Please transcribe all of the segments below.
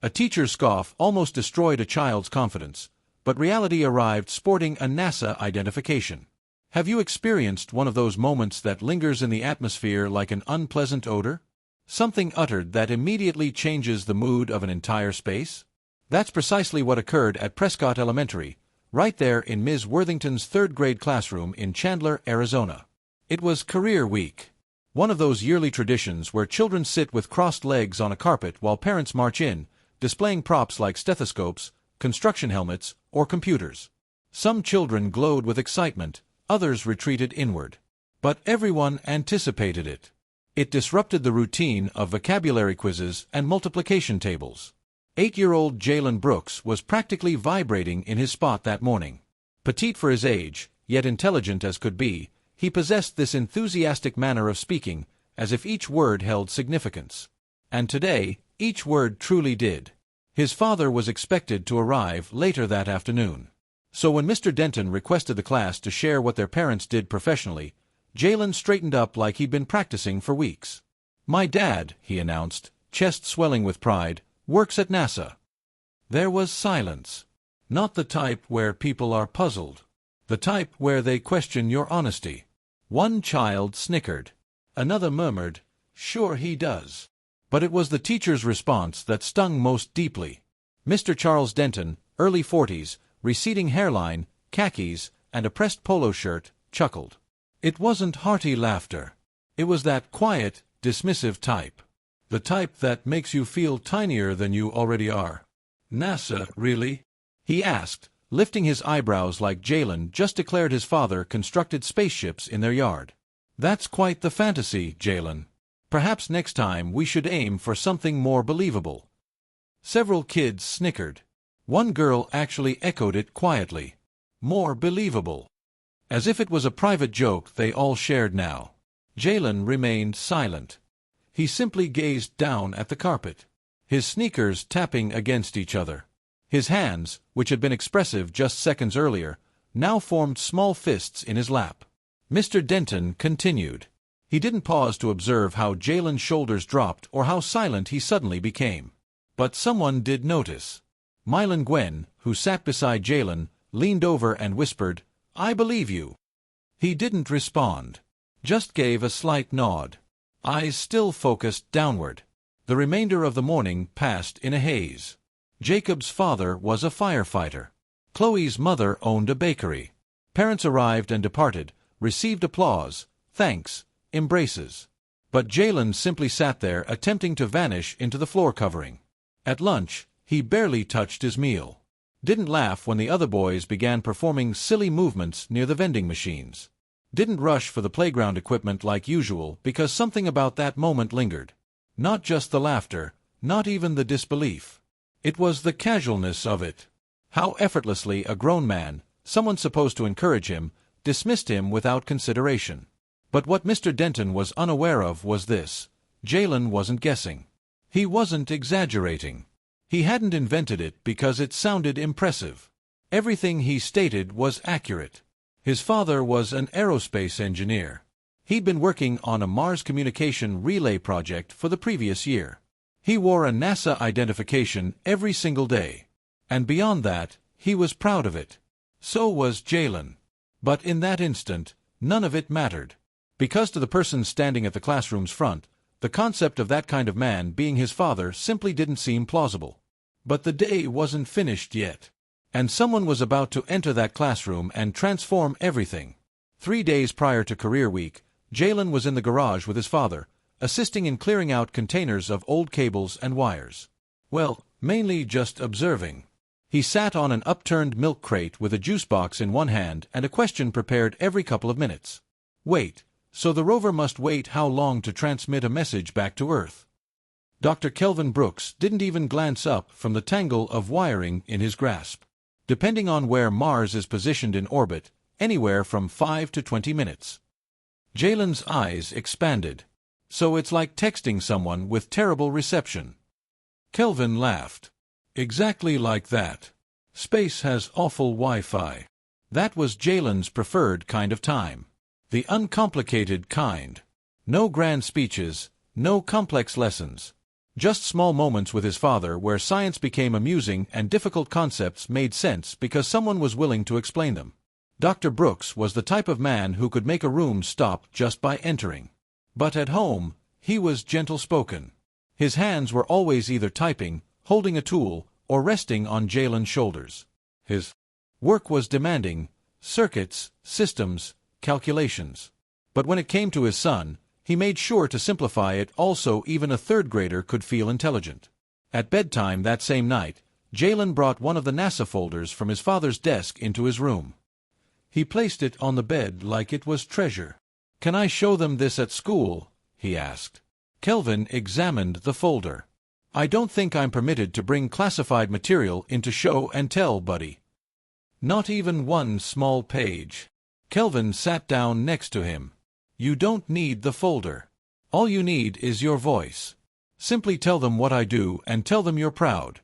A teacher's scoff almost destroyed a child's confidence, but reality arrived sporting a NASA identification. Have you experienced one of those moments that lingers in the atmosphere like an unpleasant odor? Something uttered that immediately changes the mood of an entire space? That's precisely what occurred at Prescott Elementary, right there in Ms. Worthington's third-grade classroom in Chandler, Arizona. It was Career Week, one of those yearly traditions where children sit with crossed legs on a carpet while parents march in, displaying props like stethoscopes, construction helmets, or computers. Some children glowed with excitement, others retreated inward. But everyone anticipated it. It disrupted the routine of vocabulary quizzes and multiplication tables. 8-year-old Jalen Brooks was practically vibrating in his spot that morning. Petite for his age, yet intelligent as could be, he possessed this enthusiastic manner of speaking, as if each word held significance. And today, each word truly did. His father was expected to arrive later that afternoon. So when Mr. Denton requested the class to share what their parents did professionally, Jalen straightened up like he'd been practicing for weeks. "My dad," he announced, chest swelling with pride, "works at NASA." There was silence. Not the type where people are puzzled. The type where they question your honesty. One child snickered. Another murmured, "Sure he does." But it was the teacher's response that stung most deeply. Mr. Charles Denton, early 40s, receding hairline, khakis, and a pressed polo shirt, chuckled. It wasn't hearty laughter. It was that quiet, dismissive type. The type that makes you feel tinier than you already are. "NASA, really?" he asked, lifting his eyebrows like Jalen just declared his father constructed spaceships in their yard. "That's quite the fantasy, Jalen. Perhaps next time we should aim for something more believable." Several kids snickered. One girl actually echoed it quietly. "More believable." As if it was a private joke they all shared now. Jalen remained silent. He simply gazed down at the carpet, his sneakers tapping against each other. His hands, which had been expressive just seconds earlier, now formed small fists in his lap. Mr. Denton continued. He didn't pause to observe how Jalen's shoulders dropped or how silent he suddenly became. But someone did notice. Mylan Gwen, who sat beside Jalen, leaned over and whispered, "I believe you." He didn't respond, just gave a slight nod. Eyes still focused downward. The remainder of the morning passed in a haze. Jacob's father was a firefighter. Chloe's mother owned a bakery. Parents arrived and departed, received applause, thanks, embraces. But Jalen simply sat there attempting to vanish into the floor covering. At lunch, he barely touched his meal. Didn't laugh when the other boys began performing silly movements near the vending machines. Didn't rush for the playground equipment like usual because something about that moment lingered. Not just the laughter, not even the disbelief. It was the casualness of it. How effortlessly a grown man, someone supposed to encourage him, dismissed him without consideration. But what Mr. Denton was unaware of was this. Jalen wasn't guessing. He wasn't exaggerating. He hadn't invented it because it sounded impressive. Everything he stated was accurate. His father was an aerospace engineer. He'd been working on a Mars communication relay project for the previous year. He wore a NASA identification every single day. And beyond that, he was proud of it. So was Jalen. But in that instant, none of it mattered. Because to the person standing at the classroom's front, the concept of that kind of man being his father simply didn't seem plausible. But the day wasn't finished yet. And someone was about to enter that classroom and transform everything. 3 days prior to Career Week, Jalen was in the garage with his father, assisting in clearing out containers of old cables and wires. Well, mainly just observing. He sat on an upturned milk crate with a juice box in one hand and a question prepared every couple of minutes. Wait, so the rover must wait how long to transmit a message back to Earth? Dr. Kelvin Brooks didn't even glance up from the tangle of wiring in his grasp. Depending on where Mars is positioned in orbit, anywhere from 5 to 20 minutes. Jalen's eyes expanded. So it's like texting someone with terrible reception. Kelvin laughed. Exactly like that. Space has awful Wi-Fi. That was Jalen's preferred kind of time. The uncomplicated kind. No grand speeches, no complex lessons. Just small moments with his father where science became amusing and difficult concepts made sense because someone was willing to explain them. Dr. Brooks was the type of man who could make a room stop just by entering. But at home, he was gentle-spoken. His hands were always either typing, holding a tool, or resting on Jalen's shoulders. His work was demanding: circuits, systems, calculations. But when it came to his son, he made sure to simplify it all so even a third grader could feel intelligent. At bedtime that same night, Jalen brought one of the NASA folders from his father's desk into his room. He placed it on the bed like it was treasure. "Can I show them this at school?" he asked. Kelvin examined the folder. "I don't think I'm permitted to bring classified material into show and tell, buddy." "Not even one small page." Kelvin sat down next to him. "You don't need the folder. All you need is your voice. Simply tell them what I do and tell them you're proud."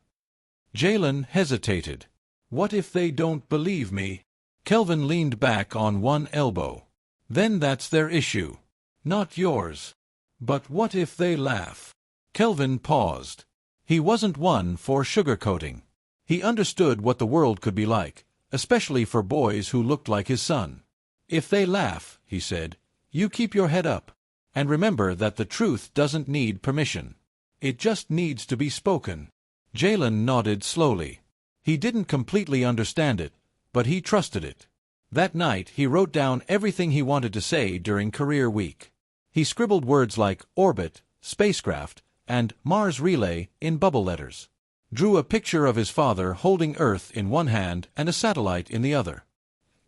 Jalen hesitated. "What if they don't believe me?" Kelvin leaned back on one elbow. "Then that's their issue, not yours." "But what if they laugh?" Kelvin paused. He wasn't one for sugarcoating. He understood what the world could be like, especially for boys who looked like his son. "If they laugh," he said, "you keep your head up. And remember that the truth doesn't need permission. It just needs to be spoken." Jalen nodded slowly. He didn't completely understand it, but he trusted it. That night he wrote down everything he wanted to say during Career Week. He scribbled words like orbit, spacecraft, and Mars relay in bubble letters. Drew a picture of his father holding Earth in one hand and a satellite in the other.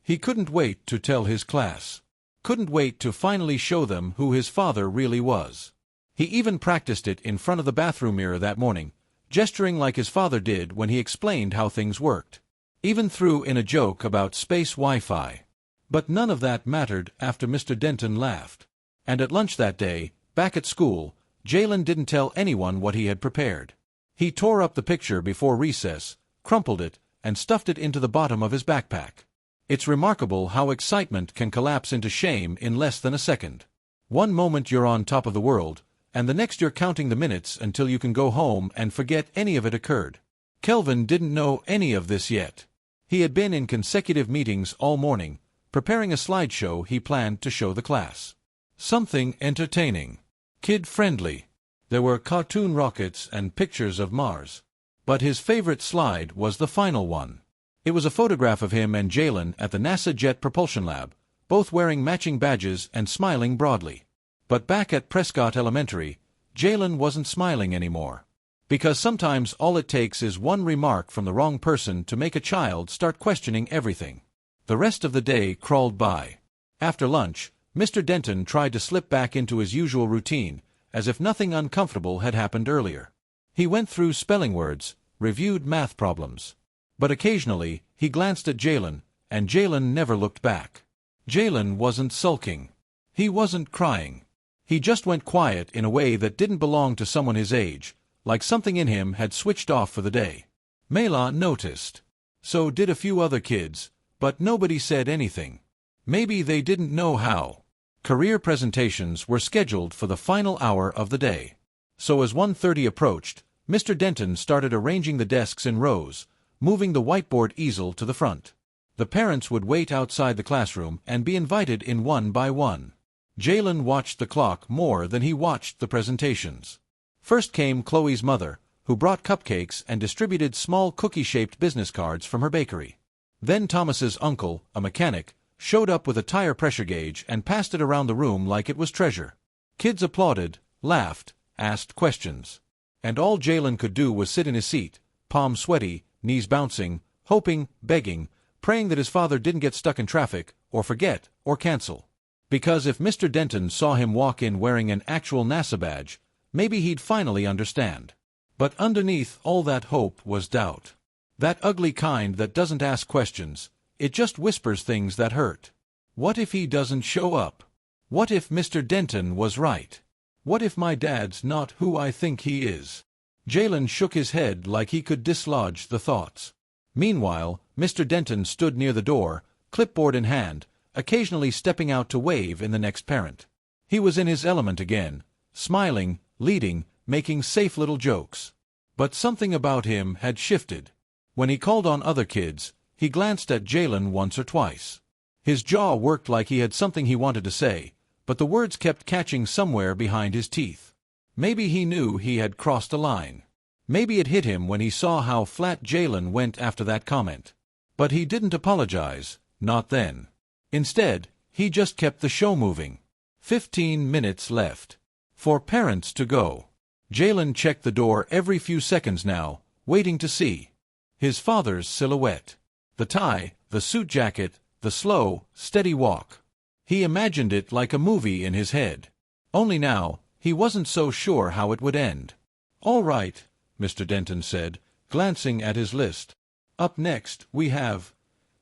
He couldn't wait to tell his class. Couldn't wait to finally show them who his father really was. He even practiced it in front of the bathroom mirror that morning, gesturing like his father did when he explained how things worked. Even threw in a joke about space Wi-Fi. But none of that mattered after Mr. Denton laughed. And at lunch that day, back at school, Jalen didn't tell anyone what he had prepared. He tore up the picture before recess, crumpled it, and stuffed it into the bottom of his backpack. It's remarkable how excitement can collapse into shame in less than a second. One moment you're on top of the world, and the next you're counting the minutes until you can go home and forget any of it occurred. Kelvin didn't know any of this yet. He had been in consecutive meetings all morning, preparing a slideshow he planned to show the class. Something entertaining, kid-friendly. There were cartoon rockets and pictures of Mars. But his favorite slide was the final one. It was a photograph of him and Jalen at the NASA Jet Propulsion Lab, both wearing matching badges and smiling broadly. But back at Prescott Elementary, Jalen wasn't smiling anymore. Because sometimes all it takes is one remark from the wrong person to make a child start questioning everything. The rest of the day crawled by. After lunch, Mr. Denton tried to slip back into his usual routine, as if nothing uncomfortable had happened earlier. He went through spelling words, reviewed math problems. But occasionally, he glanced at Jalen, and Jalen never looked back. Jalen wasn't sulking. He wasn't crying. He just went quiet in a way that didn't belong to someone his age, like something in him had switched off for the day. Mela noticed. So did a few other kids, but nobody said anything. Maybe they didn't know how. Career presentations were scheduled for the final hour of the day. So as 1:30 approached, Mr. Denton started arranging the desks in rows, moving the whiteboard easel to the front. The parents would wait outside the classroom and be invited in one by one. Jalen watched the clock more than he watched the presentations. First came Chloe's mother, who brought cupcakes and distributed small cookie-shaped business cards from her bakery. Then Thomas's uncle, a mechanic, showed up with a tire pressure gauge and passed it around the room like it was treasure. Kids applauded, laughed, asked questions. And all Jalen could do was sit in his seat, palms sweaty, knees bouncing, hoping, begging, praying that his father didn't get stuck in traffic, or forget, or cancel. Because if Mr. Denton saw him walk in wearing an actual NASA badge, maybe he'd finally understand. But underneath all that hope was doubt. That ugly kind that doesn't ask questions, it just whispers things that hurt. What if he doesn't show up? What if Mr. Denton was right? What if my dad's not who I think he is? Jalen shook his head like he could dislodge the thoughts. Meanwhile, Mr. Denton stood near the door, clipboard in hand, occasionally stepping out to wave in the next parent. He was in his element again, smiling, leading, making safe little jokes. But something about him had shifted. When he called on other kids, he glanced at Jalen once or twice. His jaw worked like he had something he wanted to say, but the words kept catching somewhere behind his teeth. Maybe he knew he had crossed a line. Maybe it hit him when he saw how flat Jalen went after that comment. But he didn't apologize, not then. Instead, he just kept the show moving. 15 minutes left. For parents to go. Jalen checked the door every few seconds now, waiting to see his father's silhouette. The tie, the suit jacket, the slow, steady walk. He imagined it like a movie in his head. Only now, he wasn't so sure how it would end. "All right," Mr. Denton said, glancing at his list. "Up next, we have—"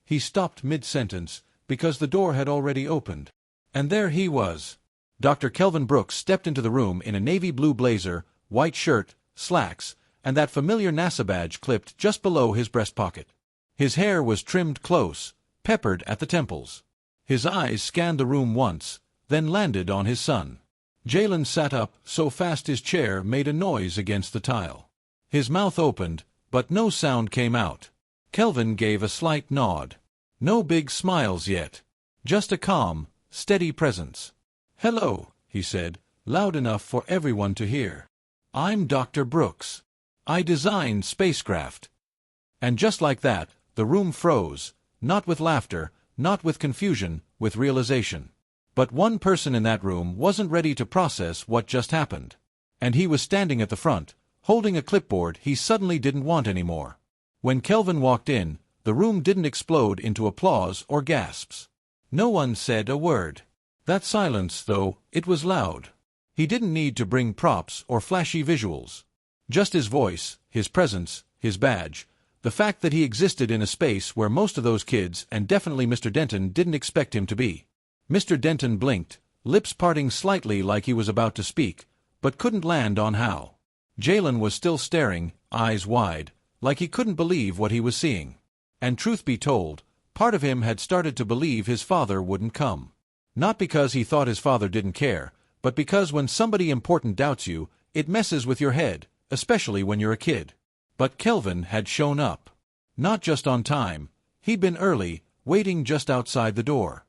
He stopped mid-sentence, because the door had already opened. And there he was. Dr. Kelvin Brooks stepped into the room in a navy blue blazer, white shirt, slacks, and that familiar NASA badge clipped just below his breast pocket. His hair was trimmed close, peppered at the temples. His eyes scanned the room once, then landed on his son. Jalen sat up so fast his chair made a noise against the tile. His mouth opened, but no sound came out. Kelvin gave a slight nod. No big smiles yet. Just a calm, steady presence. "Hello," he said, loud enough for everyone to hear. "I'm Dr. Brooks. I design spacecraft." And just like that, the room froze, not with laughter, not with confusion, with realization. But one person in that room wasn't ready to process what just happened. And he was standing at the front, holding a clipboard he suddenly didn't want anymore. When Kelvin walked in, the room didn't explode into applause or gasps. No one said a word. That silence, though, it was loud. He didn't need to bring props or flashy visuals. Just his voice, his presence, his badge, the fact that he existed in a space where most of those kids and definitely Mr. Denton didn't expect him to be. Mr. Denton blinked, lips parting slightly like he was about to speak, but couldn't land on how. Jalen was still staring, eyes wide, like he couldn't believe what he was seeing. And truth be told, part of him had started to believe his father wouldn't come. Not because he thought his father didn't care, but because when somebody important doubts you, it messes with your head, especially when you're a kid. But Kelvin had shown up. Not just on time, he'd been early, waiting just outside the door.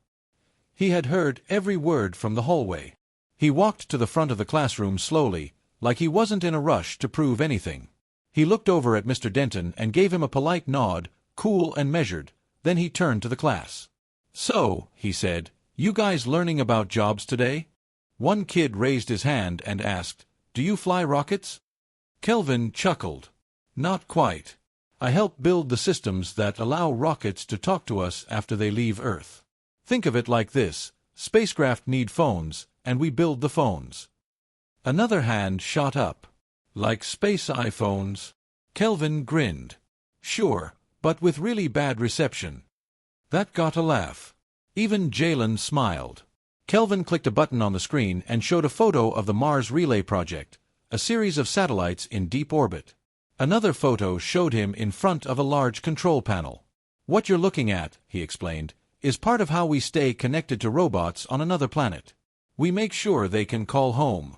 He had heard every word from the hallway. He walked to the front of the classroom slowly, like he wasn't in a rush to prove anything. He looked over at Mr. Denton and gave him a polite nod, cool and measured, then he turned to the class. "So," he said, "you guys learning about jobs today?" One kid raised his hand and asked, "Do you fly rockets?" Kelvin chuckled. "Not quite. I help build the systems that allow rockets to talk to us after they leave Earth. Think of it like this: spacecraft need phones, and we build the phones." Another hand shot up. "Like space iPhones?" Kelvin grinned. "Sure, but with really bad reception." That got a laugh. Even Jalen smiled. Kelvin clicked a button on the screen and showed a photo of the Mars Relay Project, a series of satellites in deep orbit. Another photo showed him in front of a large control panel. "What you're looking at," he explained, "is part of how we stay connected to robots on another planet. We make sure they can call home."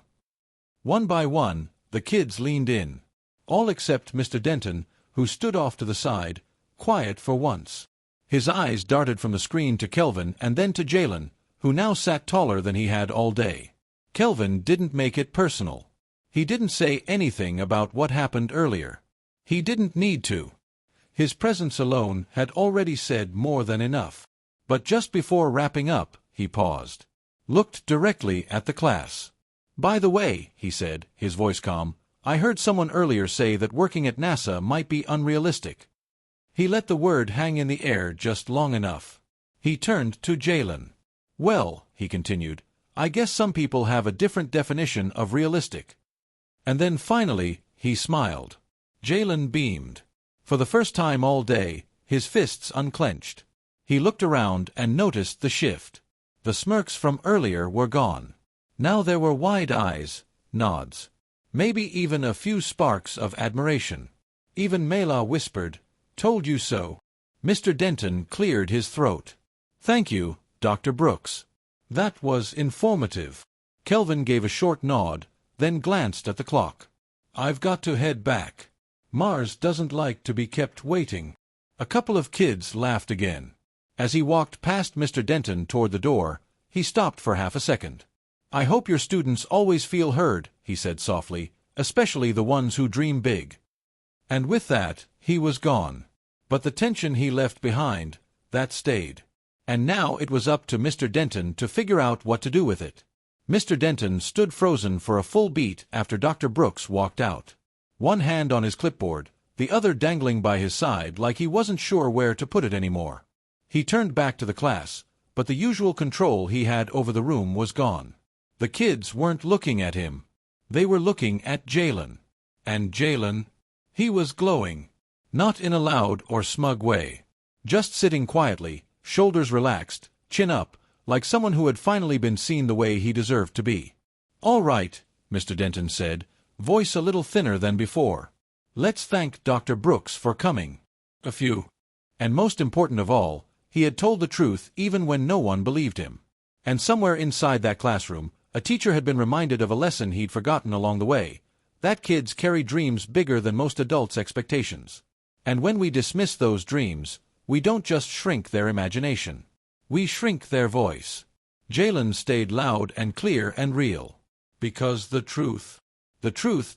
One by one, the kids leaned in. All except Mr. Denton, who stood off to the side, quiet for once. His eyes darted from the screen to Kelvin and then to Jalen, who now sat taller than he had all day. Kelvin didn't make it personal. He didn't say anything about what happened earlier. He didn't need to. His presence alone had already said more than enough. But just before wrapping up, he paused. Looked directly at the class. "By the way," he said, his voice calm, "I heard someone earlier say that working at NASA might be unrealistic." He let the word hang in the air just long enough. He turned to Jalen. "Well," he continued, "I guess some people have a different definition of realistic." And then finally, he smiled. Jalen beamed. For the first time all day, his fists unclenched. He looked around and noticed the shift. The smirks from earlier were gone. Now there were wide eyes, nods, maybe even a few sparks of admiration. Even Mela whispered, "Told you so." Mr. Denton cleared his throat. "Thank you, Dr. Brooks. That was informative." Kelvin gave a short nod, then glanced at the clock. "I've got to head back. Mars doesn't like to be kept waiting." A couple of kids laughed again. As he walked past Mr. Denton toward the door, he stopped for half a second. "I hope your students always feel heard," he said softly, "especially the ones who dream big." And with that, he was gone. But the tension he left behind, that stayed. And now it was up to Mr. Denton to figure out what to do with it. Mr. Denton stood frozen for a full beat after Dr. Brooks walked out. One hand on his clipboard, the other dangling by his side like he wasn't sure where to put it anymore. He turned back to the class, but the usual control he had over the room was gone. The kids weren't looking at him. They were looking at Jalen. And Jalen, he was glowing. Not in a loud or smug way. Just sitting quietly, shoulders relaxed, chin up, like someone who had finally been seen the way he deserved to be. "All right," Mr. Denton said, voice a little thinner than before. "Let's thank Dr. Brooks for coming." A few. And most important of all, he had told the truth even when no one believed him. And somewhere inside that classroom, a teacher had been reminded of a lesson he'd forgotten along the way, that kids carry dreams bigger than most adults' expectations. And when we dismiss those dreams, we don't just shrink their imagination. We shrink their voice. Jalen stayed loud and clear and real. Because the truth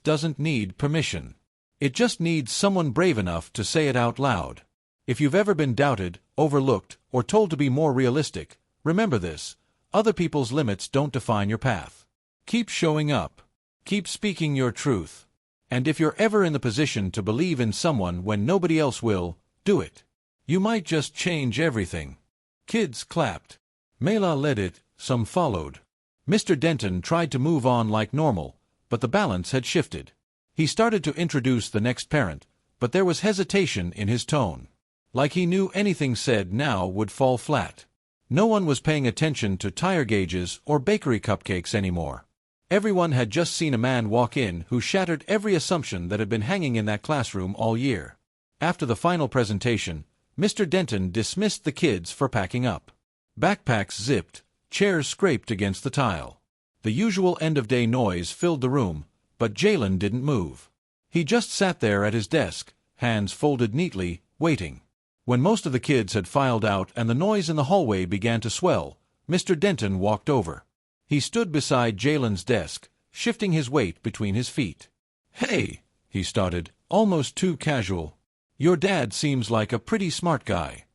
doesn't need permission. It just needs someone brave enough to say it out loud. If you've ever been doubted, overlooked, or told to be more realistic, remember this: other people's limits don't define your path. Keep showing up. Keep speaking your truth. And if you're ever in the position to believe in someone when nobody else will, do it. You might just change everything. Kids clapped. Mela led it, some followed. Mr. Denton tried to move on like normal, but the balance had shifted. He started to introduce the next parent, but there was hesitation in his tone. Like he knew anything said now would fall flat. No one was paying attention to tire gauges or bakery cupcakes anymore. Everyone had just seen a man walk in who shattered every assumption that had been hanging in that classroom all year. After the final presentation, Mr. Denton dismissed the kids for packing up. Backpacks zipped, chairs scraped against the tile. The usual end-of-day noise filled the room, but Jalen didn't move. He just sat there at his desk, hands folded neatly, waiting. When most of the kids had filed out and the noise in the hallway began to swell, Mr. Denton walked over. He stood beside Jalen's desk, shifting his weight between his feet. "Hey," he started, almost too casual. "Your dad seems like a pretty smart guy."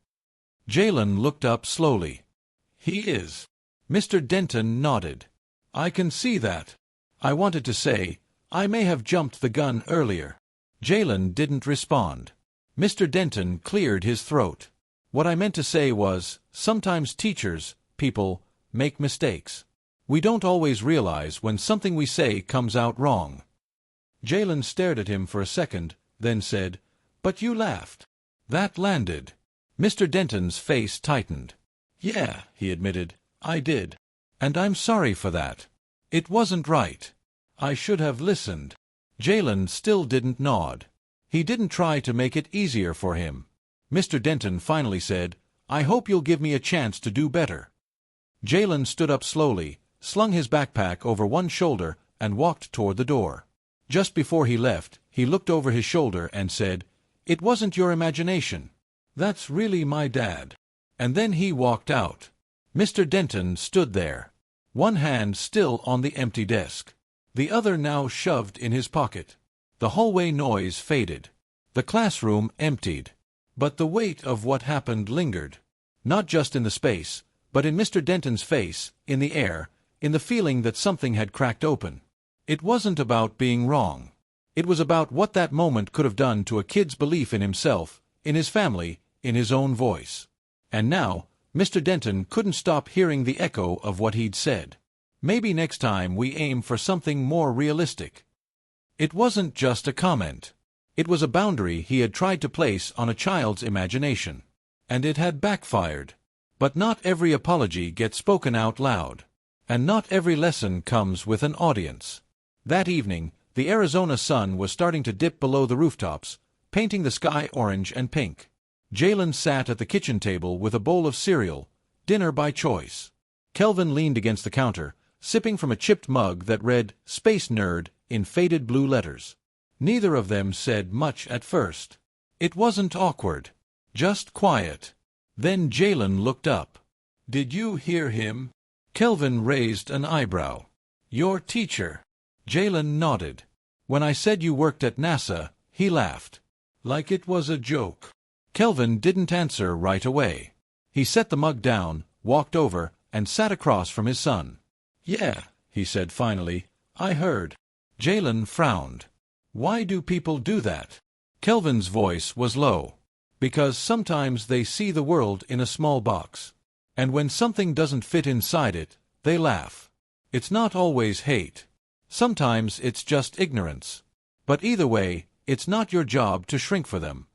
Jalen looked up slowly. "He is." Mr. Denton nodded. "I can see that. I wanted to say, I may have jumped the gun earlier." Jalen didn't respond. Mr. Denton cleared his throat. "What I meant to say was, sometimes teachers, people, make mistakes. We don't always realize when something we say comes out wrong." Jalen stared at him for a second, then said, "But you laughed." That landed. Mr. Denton's face tightened. "Yeah," he admitted, "I did. And I'm sorry for that. It wasn't right. I should have listened." Jalen still didn't nod. He didn't try to make it easier for him. Mr. Denton finally said, "I hope you'll give me a chance to do better." Jalen stood up slowly, slung his backpack over one shoulder, and walked toward the door. Just before he left, he looked over his shoulder and said, "It wasn't your imagination. That's really my dad." And then he walked out. Mr. Denton stood there, one hand still on the empty desk, the other now shoved in his pocket. The hallway noise faded. The classroom emptied. But the weight of what happened lingered. Not just in the space, but in Mr. Denton's face, in the air, in the feeling that something had cracked open. It wasn't about being wrong. It was about what that moment could have done to a kid's belief in himself, in his family, in his own voice. And now, Mr. Denton couldn't stop hearing the echo of what he'd said. Maybe next time we aim for something more realistic. It wasn't just a comment. It was a boundary he had tried to place on a child's imagination. And it had backfired. But not every apology gets spoken out loud. And not every lesson comes with an audience. That evening, the Arizona sun was starting to dip below the rooftops, painting the sky orange and pink. Jalen sat at the kitchen table with a bowl of cereal, dinner by choice. Kelvin leaned against the counter, sipping from a chipped mug that read Space Nerd in faded blue letters. Neither of them said much at first. It wasn't awkward, just quiet. Then Jalen looked up. "Did you hear him?" Kelvin raised an eyebrow. "Your teacher?" Jalen nodded. "When I said you worked at NASA, he laughed. Like it was a joke." Kelvin didn't answer right away. He set the mug down, walked over, and sat across from his son. "Yeah," he said finally, "I heard." Jalen frowned. "Why do people do that?" Kelvin's voice was low. "Because sometimes they see the world in a small box. And when something doesn't fit inside it, they laugh. It's not always hate. Sometimes it's just ignorance. But either way, it's not your job to shrink for them."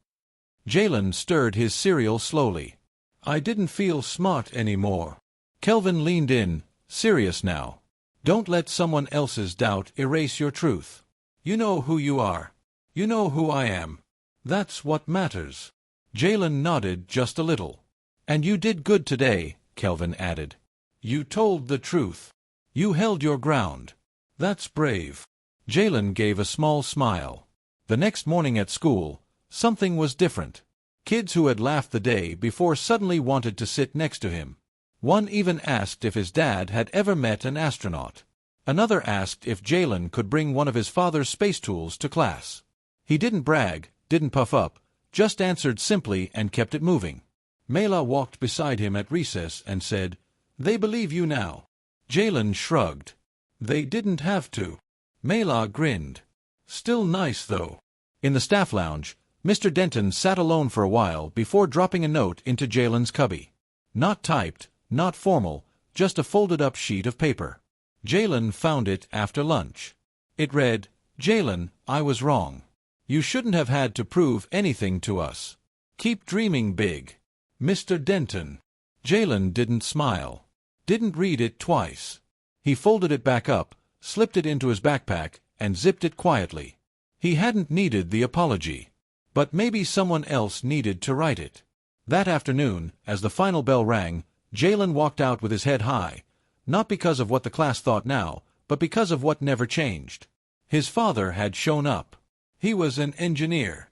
Jalen stirred his cereal slowly. "I didn't feel smart anymore." Kelvin leaned in, serious now. "Don't let someone else's doubt erase your truth. You know who you are. You know who I am. That's what matters." Jalen nodded just a little. "And you did good today," Kelvin added. "You told the truth. You held your ground. That's brave." Jalen gave a small smile. The next morning at school, something was different. Kids who had laughed the day before suddenly wanted to sit next to him. One even asked if his dad had ever met an astronaut. Another asked if Jalen could bring one of his father's space tools to class. He didn't brag, didn't puff up, just answered simply and kept it moving. Mela walked beside him at recess and said, "They believe you now." Jalen shrugged. "They didn't have to." Mela grinned. "Still nice, though." In the staff lounge, Mr. Denton sat alone for a while before dropping a note into Jalen's cubby. Not typed, not formal, just a folded-up sheet of paper. Jalen found it after lunch. It read, "Jalen, I was wrong. You shouldn't have had to prove anything to us. Keep dreaming big. Mr. Denton." Jalen didn't smile. Didn't read it twice. He folded it back up, slipped it into his backpack, and zipped it quietly. He hadn't needed the apology. But maybe someone else needed to write it. That afternoon, as the final bell rang, Jalen walked out with his head high, not because of what the class thought now, but because of what never changed. His father had shown up. He was an engineer.